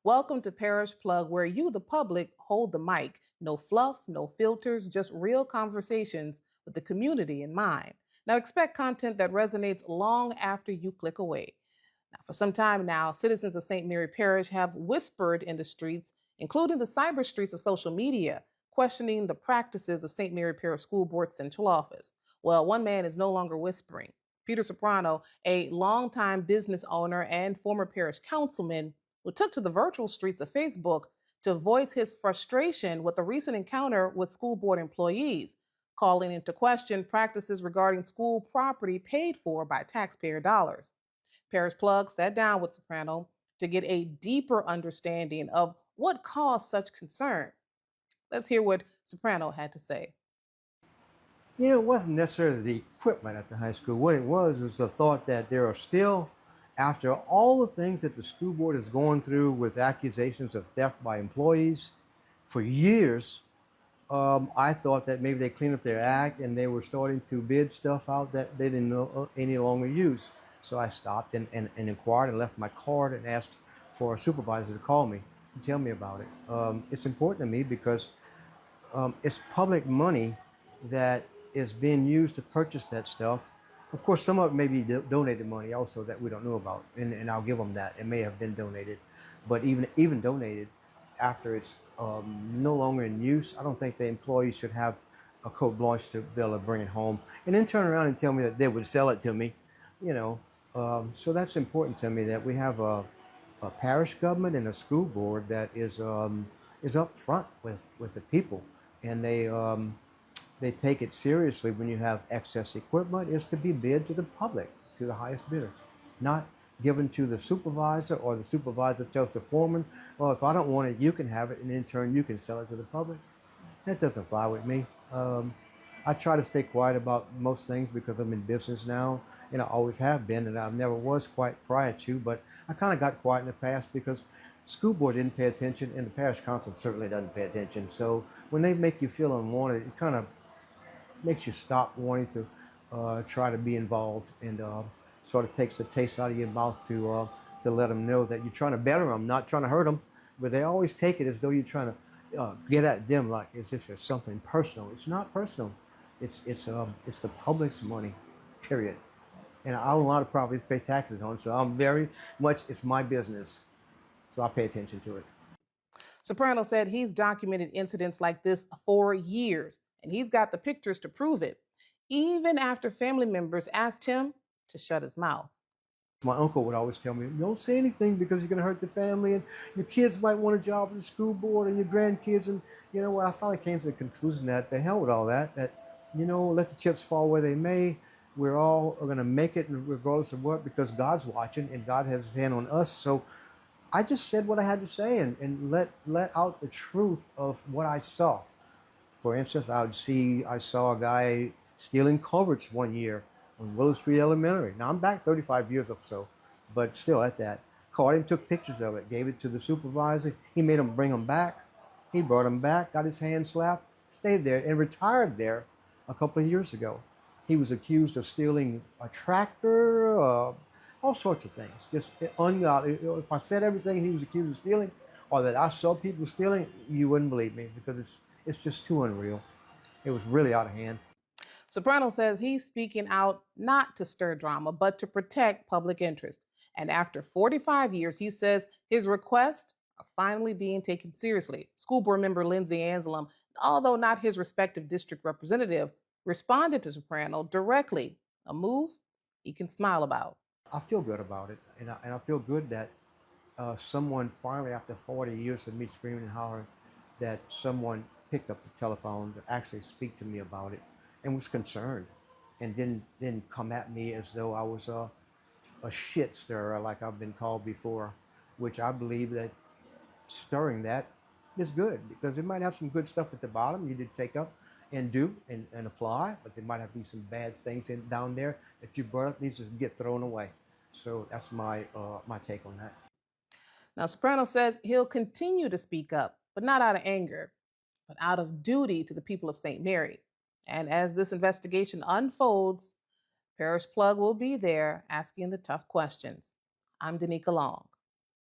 Welcome to Parish Plug, where you, the public, hold the mic. No fluff, no filters, just real conversations with the community in mind. Now, expect content that resonates long after you click away. Now, for some time now, citizens of St. Mary Parish have whispered in the streets, including the cyber streets of social media, questioning the practices of St. Mary Parish School Board Central Office. Well, one man is no longer whispering. Peter Soprano, a longtime business owner and former parish councilman, who took to the virtual streets of Facebook to voice his frustration with a recent encounter with school board employees, calling into question practices regarding school property paid for by taxpayer dollars. Parish Plug sat down with Soprano to get a deeper understanding of what caused such concern. Let's hear what Soprano had to say. It wasn't necessarily the equipment at the high school. What it was the thought that there are still, after all the things that the school board is going through with accusations of theft by employees for years, I thought that maybe they cleaned up their act and they were starting to bid stuff out that they didn't any longer use. So I stopped and inquired and left my card and asked for a supervisor to call me and tell me about it. It's important to me because it's public money that is being used to purchase that stuff. Of course, some of it may be donated money also that we don't know about, and I'll give them that. It may have been donated, but even donated after it's no longer in use, I don't think the employees should have a carte blanche to be able to bring it home and then turn around and tell me that they would sell it to me, you know. So that's important to me that we have a parish government and a school board that is up front with the people, and they take it seriously. When you have excess equipment, it's to be bid to the public, to the highest bidder, not given to the supervisor, or the supervisor tells the foreman, well, if I don't want it, you can have it, and in turn you can sell it to the public. That doesn't fly with me. I try to stay quiet about most things because I'm in business now, and I always have been, and I never was quite prior to, but I kind of got quiet in the past because school board didn't pay attention, and the parish council certainly doesn't pay attention. So when they make you feel unwanted, it kind of makes you stop wanting to try to be involved, and sort of takes the taste out of your mouth to let them know that you're trying to better them, not trying to hurt them. But they always take it as though you're trying to get at them, like as if it's something personal. It's not personal. It's the public's money, period. And I own a lot of properties, pay taxes on, so I'm very much, it's my business. So I pay attention to it. Soprano said he's documented incidents like this for years, and he's got the pictures to prove it, even after family members asked him to shut his mouth. My uncle would always tell me, don't say anything because you're going to hurt the family, and your kids might want a job at the school board, and your grandkids. And you know what, I finally came to the conclusion that the hell with all that, let the chips fall where they may. We're all going to make it regardless of what, because God's watching and God has his hand on us. So I just said what I had to say, and let out the truth of what I saw. For instance, I saw a guy stealing culverts one year on Willow Street Elementary. Now, I'm back 35 years or so, but still at that. Caught him, took pictures of it, gave it to the supervisor. He made him bring him back. He brought him back, got his hand slapped, stayed there, and retired there a couple of years ago. He was accused of stealing a tractor, all sorts of things. Just ungodly. If I said everything he was accused of stealing, or that I saw people stealing, you wouldn't believe me, because it's just too unreal. It was really out of hand. Soprano says he's speaking out not to stir drama, but to protect public interest. And after 45 years, he says his requests are finally being taken seriously. School board member 𝐂𝐨𝐦𝐬𝐭𝐲, although not his respective district representative, responded to Soprano directly, a move he can smile about. I feel good about it, and I feel good that someone finally, after 40 years of me screaming and hollering, that someone picked up the telephone to actually speak to me about it and was concerned, and didn't come at me as though I was a shit stirrer like I've been called before, which I believe that stirring that is good, because it might have some good stuff at the bottom you did take up and do and apply, but there might have to be some bad things down there that you brought up needs to get thrown away. So that's my take on that. Now, Soprano says he'll continue to speak up, but not out of anger, but out of duty to the people of St. Mary. And as this investigation unfolds, Parish Plug will be there asking the tough questions. I'm Danica Long.